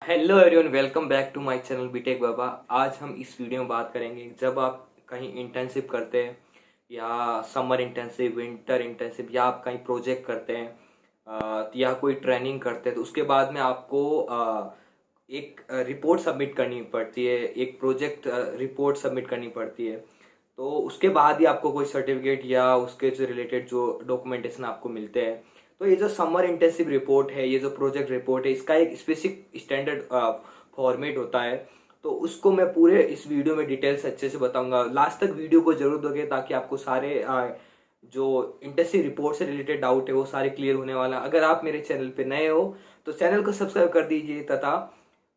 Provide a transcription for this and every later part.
Hello everyone, welcome back to my channel B Tech Baba. आज हम इस वीडियो में बात करेंगे जब आप कहीं इंटर्नशिप करते हैं या समर इंटर्नशिप, विंटर इंटर्नशिप या आप कहीं प्रोजेक्ट करते हैं या कोई ट्रेनिंग करते हैं तो उसके बाद में आपको एक रिपोर्ट सबमिट करनी पड़ती है, एक प्रोजेक्ट रिपोर्ट सबमिट करनी पड़ती है। तो उसके बाद ही आपको कोई सर्टिफिकेट या उसके से रिलेटेड जो डॉक्यूमेंटेशन आपको मिलते हैं। तो ये जो समर इंटेंसिव रिपोर्ट है, ये जो प्रोजेक्ट रिपोर्ट है, इसका एक स्पेसिफिक स्टैंडर्ड फॉर्मेट होता है। तो उसको मैं पूरे इस वीडियो में डिटेल्स अच्छे से बताऊंगा। लास्ट तक वीडियो को जरूर दोगे ताकि आपको सारे जो इंटेंसिव रिपोर्ट से रिलेटेड डाउट है वो सारे क्लियर होने वाला। अगर आप मेरे चैनल पे नए हो तो चैनल को सब्सक्राइब कर दीजिए तथा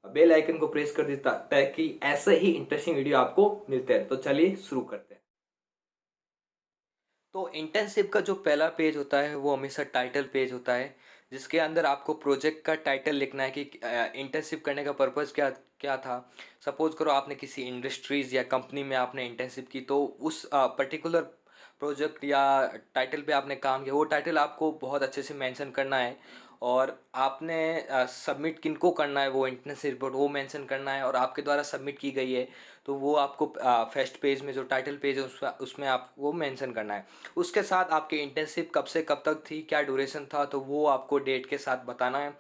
बेल आइकन को प्रेस कर दीजिए ताकि ऐसे ही इंटरेस्टिंग वीडियो आपको मिलते हैं। तो चलिए शुरू करते हैं। तो इंटर्नशिप का जो पहला पेज होता है वो हमेशा टाइटल पेज होता है, जिसके अंदर आपको प्रोजेक्ट का टाइटल लिखना है कि इंटर्नशिप करने का पर्पस क्या क्या था। सपोज करो आपने किसी इंडस्ट्रीज या कंपनी में आपने इंटर्नशिप की, तो उस पर्टिकुलर प्रोजेक्ट या टाइटल पे आपने काम किया, वो टाइटल आपको बहुत अच्छे से मेंशन करना है। और आपने सबमिट किनको करना है वो इंटर्नशिप रिपोर्ट वो मेंशन करना है, और आपके द्वारा सबमिट की गई है तो वो आपको फर्स्ट पेज में जो टाइटल पेज है उसमें आपको मेंशन करना है। उसके साथ आपकी इंटर्नशिप कब से कब तक थी, क्या ड्यूरेशन था, तो वो आपको डेट के साथ बताना है।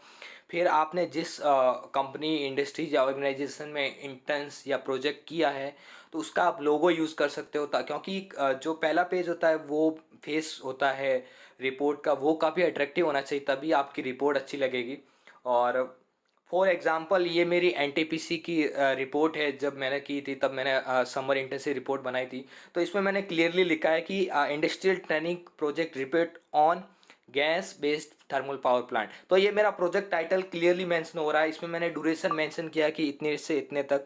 फिर आपने जिस कंपनी, इंडस्ट्री या ऑर्गेनाइजेशन में इंटर्न्स या प्रोजेक्ट किया है तो उसका आप लोगो यूज़ कर सकते हो, क्योंकि जो पहला पेज होता है वो फेस होता है रिपोर्ट का, वो काफ़ी अट्रैक्टिव होना चाहिए, तभी आपकी रिपोर्ट अच्छी लगेगी। और फॉर एग्जांपल ये मेरी एनटीपीसी की रिपोर्ट है। जब मैंने की थी तब मैंने समर इंटर्नशिप रिपोर्ट बनाई थी। तो इसमें मैंने क्लियरली लिखा है कि industrial training project report on gas based thermal power plant. तो ये मेरा प्रोजेक्ट टाइटल क्लियरली मेंशन हो रहा है। इसमें मैंने ड्यूरेशन मेंशन किया कि इतने से इतने तक,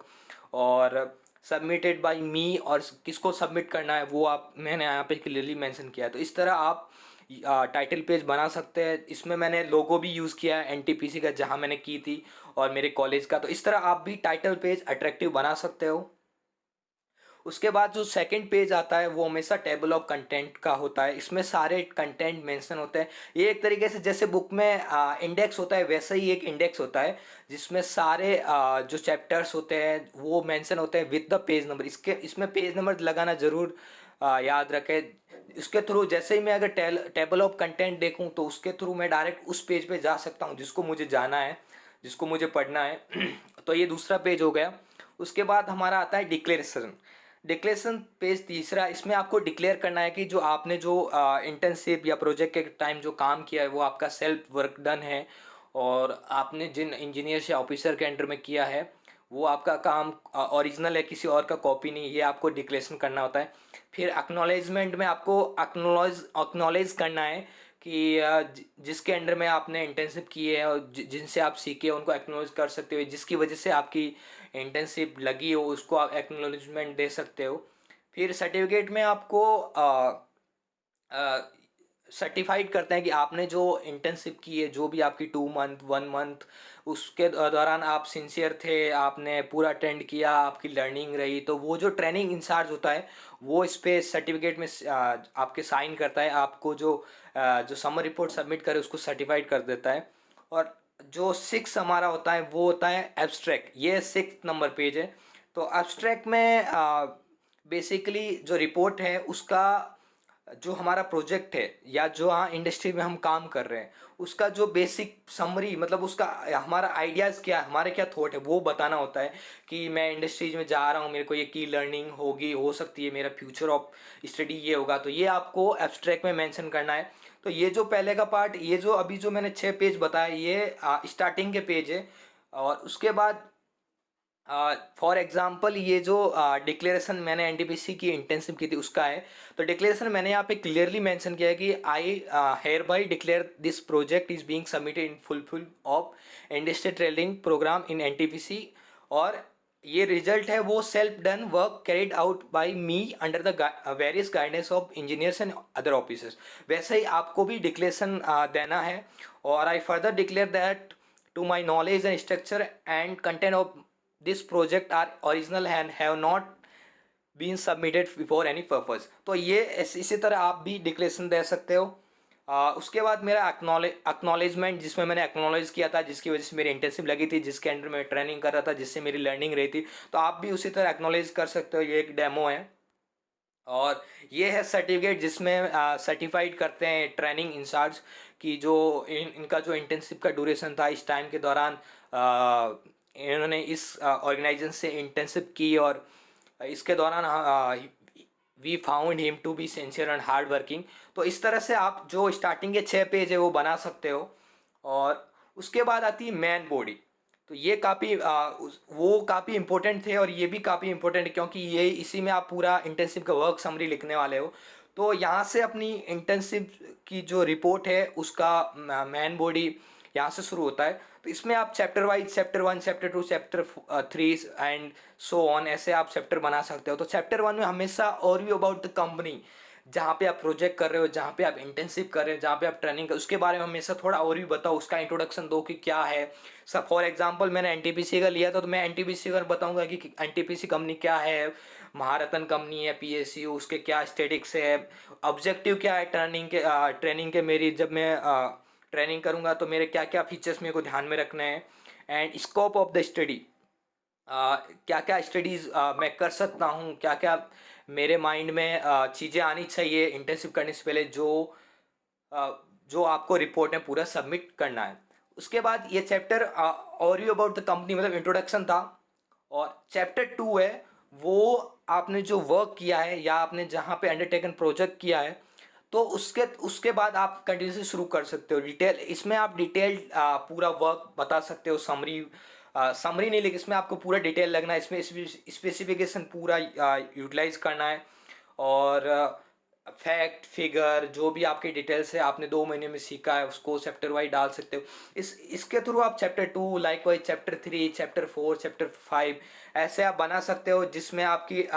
और सबमिटेड बाय मी, और किसको सबमिट करना है वो आप मैंने यहाँ पे क्लियरली मेंशन किया है। तो इस तरह आप टाइटल पेज बना सकते हैं। इसमें मैंने लोगो भी यूज़ किया है एनटीपीसी का, जहाँ मैंने की थी, और मेरे कॉलेज का। तो इस तरह आप भी टाइटल पेज अट्रैक्टिव बना सकते हो। उसके बाद जो सेकंड पेज आता है वो हमेशा टेबल ऑफ कंटेंट का होता है। इसमें सारे कंटेंट मेंशन होते हैं। ये एक तरीके से जैसे बुक में इंडेक्स होता है, वैसा ही एक इंडेक्स होता है जिसमें सारे जो चैप्टर्स होते हैं वो मेंशन होते हैं विद द पेज नंबर। इसमें पेज नंबर लगाना जरूर याद रखें। इसके थ्रू जैसे ही मैं अगर टेबल ऑफ कंटेंट देखूं तो उसके थ्रू मैं डायरेक्ट उस पेज पे जा सकता हूं जिसको मुझे जाना है, जिसको मुझे पढ़ना है। तो ये दूसरा पेज हो गया। उसके बाद हमारा आता है डिक्लेरेशन। डिक्लेरेशन पेज तीसरा। इसमें आपको डिक्लेयर करना है कि जो आपने जो इंटर्नशिप या प्रोजेक्ट के टाइम जो काम किया है वो आपका सेल्फ वर्क डन है, और आपने जिन इंजीनियर या ऑफिसर के अंडर में किया है वो आपका काम ओरिजिनल है, किसी और का कॉपी नहीं। ये आपको डिक्लेरेशन करना होता है। फिर एक्नॉलेजमेंट में आपको एक्नॉलेज करना है कि जिसके अंडर में आपने इंटर्नशिप की है और जिनसे आप सीखे उनको एक्नॉलेज कर सकते हो, जिसकी वजह से आपकी इंटर्नशिप लगी हो उसको आप एक्नॉलेजमेंट दे सकते हो। फिर सर्टिफिकेट में आपको सर्टिफाइड करते हैं कि आपने जो इंटर्नशिप की है, जो भी आपकी 2 मंथ 1 मंथ उसके दौरान आप सिंसियर थे, आपने पूरा अटेंड किया, आपकी लर्निंग रही, तो वो जो ट्रेनिंग इंचार्ज होता है वो इस पे सर्टिफिकेट में आपके साइन करता है। आपको जो समर रिपोर्ट सबमिट करे उसको सर्टिफाइड कर देता है। और जो 6 हमारा होता है वो होता है एब्स्ट्रैक्ट। ये 6 नंबर पेज है। तो एब्स्ट्रैक्ट में बेसिकली जो रिपोर्ट है उसका जो हमारा प्रोजेक्ट है या जो हाँ इंडस्ट्री में हम काम कर रहे हैं उसका जो बेसिक समरी, मतलब उसका हमारा आइडियाज़ क्या है, हमारे क्या थॉट है, वो बताना होता है। कि मैं इंडस्ट्रीज में जा रहा हूँ, मेरे को ये की लर्निंग होगी, हो सकती है मेरा फ्यूचर ऑफ स्टडी ये होगा, तो ये आपको एब्स्ट्रैक्ट में मेंशन करना है। तो ये जो पहले का पार्ट, ये जो अभी जो मैंने 6 पेज बताया, ये स्टार्टिंग के पेज है। और उसके बाद फॉर एग्जाम्पल ये जो डिक्लेरेशन मैंने एनटीपीसी की इंटर्नशिप की थी उसका है। तो डिक्लेरेशन मैंने यहाँ पे क्लियरली मेंशन किया है कि I hereby declare this project is being submitted in fulfil of industry training programme in NTPC. और ये रिजल्ट है वो self done work carried out by me under the various guidance of engineers and other officers. वैसे ही आपको भी declaration देना है। और I further declare that to my knowledge and structure and content of this project are original and have not been submitted before any purpose। तो ये इसी तरह आप भी डिक्लेरेशन दे सकते हो। उसके बाद मेरा एक्नॉलेजमेंट, जिसमें मैंने एक्नॉलेज किया था, जिसकी वजह से मेरी इंटर्नशिप लगी थी, जिसके अंडर मैं ट्रेनिंग कर रहा था, जिससे मेरी लर्निंग रही थी। तो आप भी उसी तरह एक्नॉलेज कर सकते हो, ये एक डेमो है। और ये है सर्टिफिकेट, जिसमें सर्टिफाइड करते हैं ट्रेनिंग इंचार्ज की, जो इनका जो इंटर्नशिप का ड्यूरेशन था इस टाइम के दौरान, इन्होंने इस ऑर्गेनाइजेशन से इंटर्नशिप की, और इसके दौरान we found him to be sincere and hard working. तो इस तरह से आप जो स्टार्टिंग के 6 पेज है वो बना सकते हो। और उसके बाद आती है मैन बॉडी। तो ये काफ़ी वो काफ़ी इंपॉर्टेंट थे, और ये भी काफ़ी इंपॉर्टेंट है, क्योंकि ये इसी में आप पूरा इंटर्नशिप का वर्क समरी लिखने वाले हो। तो यहाँ से अपनी इंटर्नशिप की जो रिपोर्ट है उसका मैन बॉडी यहाँ से शुरू होता है। तो इसमें आप chapter wise, chapter 1, chapter 2, chapter 3 and so on, ऐसे आप चैप्टर बना सकते हो। तो चैप्टर 1 में हमेशा ओवरव्यू अबाउट द कंपनी, जहाँ पे आप प्रोजेक्ट कर रहे हो, जहाँ पे आप इंटर्नशिप कर रहे हो, जहाँ पे आप ट्रेनिंग कर, उसके बारे में हमेशा थोड़ा ओवरव्यू बताओ, उसका इंट्रोडक्शन दो कि क्या है सब। फॉर एग्जांपल मैंने एनटीपीसी का लिया था, तो मैं एनटीपीसी का बताऊंगा कि एनटीपीसी कंपनी क्या है, महारतन कंपनी है, पीएसयू, उसके क्या स्टेटिक्स है, ऑब्जेक्टिव क्या है ट्रेनिंग के मेरी, जब मैं ट्रेनिंग करूँगा तो मेरे क्या क्या फीचर्स मेरे को ध्यान में रखना है, and scope of the study, क्या क्या स्टडीज़ मैं कर सकता हूँ, क्या क्या मेरे माइंड में चीज़ें आनी चाहिए इंटर्नशिप करने से पहले, अ, जो आपको रिपोर्ट में पूरा सबमिट करना है। उसके बाद ये चैप्टर और यू अबाउट द कंपनी, मतलब इंट्रोडक्शन था। और चैप्टर 2 है, वो आपने जो वर्क किया है या आपने जहाँ पे अंडरटेकन प्रोजेक्ट किया है, तो उसके उसके बाद आप कंटिन्यूसली शुरू कर सकते हो डिटेल। इसमें आप डिटेल पूरा वर्क बता सकते हो, समरी नहीं, लेकिन इसमें आपको पूरा डिटेल लगना है, इसमें स्पेसिफिकेशन पूरा यूटिलाइज करना है। और फैक्ट फिगर जो भी आपकी डिटेल्स है, आपने 2 महीने में सीखा है, उसको चैप्टर वाइज डाल सकते हो। इसके थ्रू आप chapter 2, like wise chapter 3, chapter 4, chapter 5 ऐसे आप बना सकते हो, जिसमें आपकी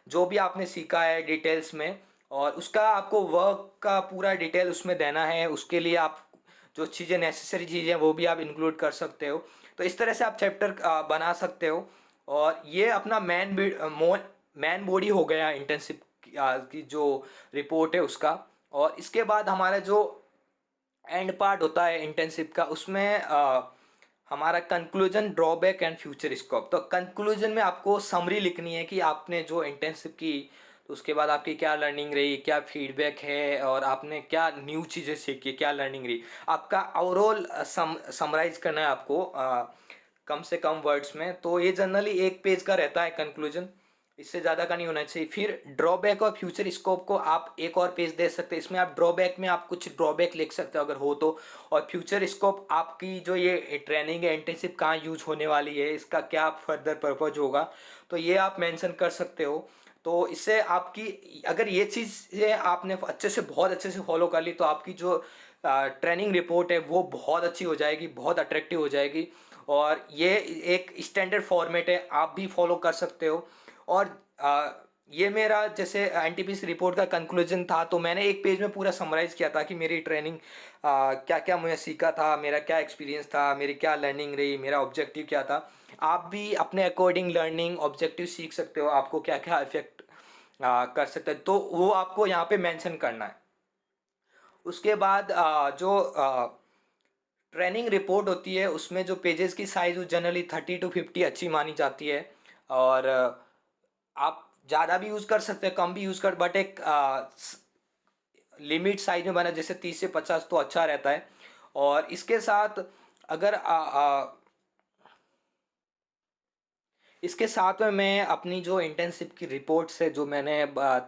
जो भी आपने सीखा है डिटेल्स में, और उसका आपको वर्क का पूरा डिटेल उसमें देना है। उसके लिए आप जो चीज़ें, नेसेसरी चीज़ें, वो भी आप इंक्लूड कर सकते हो। तो इस तरह से आप चैप्टर बना सकते हो। और ये अपना मैन बॉडी हो गया इंटर्नशिप की जो रिपोर्ट है उसका। और इसके बाद हमारा जो एंड पार्ट होता है इंटर्नशिप का, उसमें हमारा conclusion, drawback and future scope. तो कंक्लूजन में आपको समरी लिखनी है कि आपने जो इंटर्नशिप की, तो उसके बाद आपकी क्या लर्निंग रही, क्या फीडबैक है, और आपने क्या न्यू चीज़ें सीखी, क्या लर्निंग रही, आपका ओवरऑल समराइज करना है आपको कम से कम वर्ड्स में। तो ये जनरली 1 पेज का रहता है कंक्लूजन, इससे ज़्यादा का नहीं होना चाहिए। फिर ड्रॉबैक और फ्यूचर स्कोप को आप एक और पेज दे सकते हैं। इसमें आप ड्रॉबैक में आप कुछ ड्रॉबैक लिख सकते हो अगर हो तो। और फ्यूचर स्कोप, आपकी जो ये ट्रेनिंग है, इंटर्नशिप कहाँ यूज होने वाली है, इसका क्या फर्दर पर्पज होगा, तो ये आप मेंशन कर सकते हो। तो इससे आपकी, अगर ये चीज़ें आपने अच्छे से, बहुत अच्छे से फॉलो कर ली, तो आपकी जो ट्रेनिंग रिपोर्ट है वो बहुत अच्छी हो जाएगी, बहुत अट्रैक्टिव हो जाएगी। और ये एक स्टैंडर्ड फॉर्मेट है, आप भी फॉलो कर सकते हो। और ये मेरा जैसे एनटीपीसी रिपोर्ट का कंक्लूजन था, तो मैंने 1 पेज में पूरा समराइज़ किया था कि मेरी ट्रेनिंग क्या क्या मुझे सीखा था, मेरा क्या एक्सपीरियंस था, मेरी क्या लर्निंग रही, मेरा ऑब्जेक्टिव क्या था। आप भी अपने अकॉर्डिंग लर्निंग ऑब्जेक्टिव सीख सकते हो, आपको क्या क्या इफेक्ट कर सकते हैं, तो वो आपको यहाँ पे मेंशन करना है। उसके बाद जो ट्रेनिंग रिपोर्ट होती है, उसमें जो पेजेस की साइज़ वो जनरली 30 to 50 अच्छी मानी जाती है। और आप ज़्यादा भी यूज़ कर सकते हैं, कम भी यूज़ कर, बट एक लिमिट साइज में बना, जैसे 30 से 50 तो अच्छा रहता है। और इसके साथ, अगर इसके साथ में मैं अपनी जो इंटर्नशिप की रिपोर्ट्स है, जो मैंने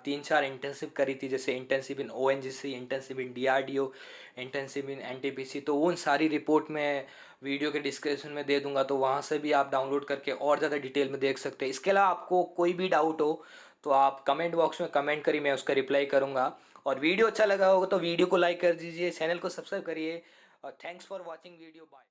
3-4 इंटर्नशिप करी थी, जैसे internship in ONGC, internship in DRDO, internship in NTPC, तो उन सारी रिपोर्ट में वीडियो के डिस्क्रिप्शन में दे दूंगा, तो वहाँ से भी आप डाउनलोड करके और ज़्यादा डिटेल में देख सकते हैं। इसके अलावा आपको कोई भी डाउट हो तो आप कमेंट बॉक्स में कमेंट करिए, मैं उसका रिप्लाई करूँगा। और वीडियो अच्छा लगा होगा तो वीडियो को लाइक कर दीजिए, चैनल को सब्सक्राइब करिए। और thanks for watching video, bye.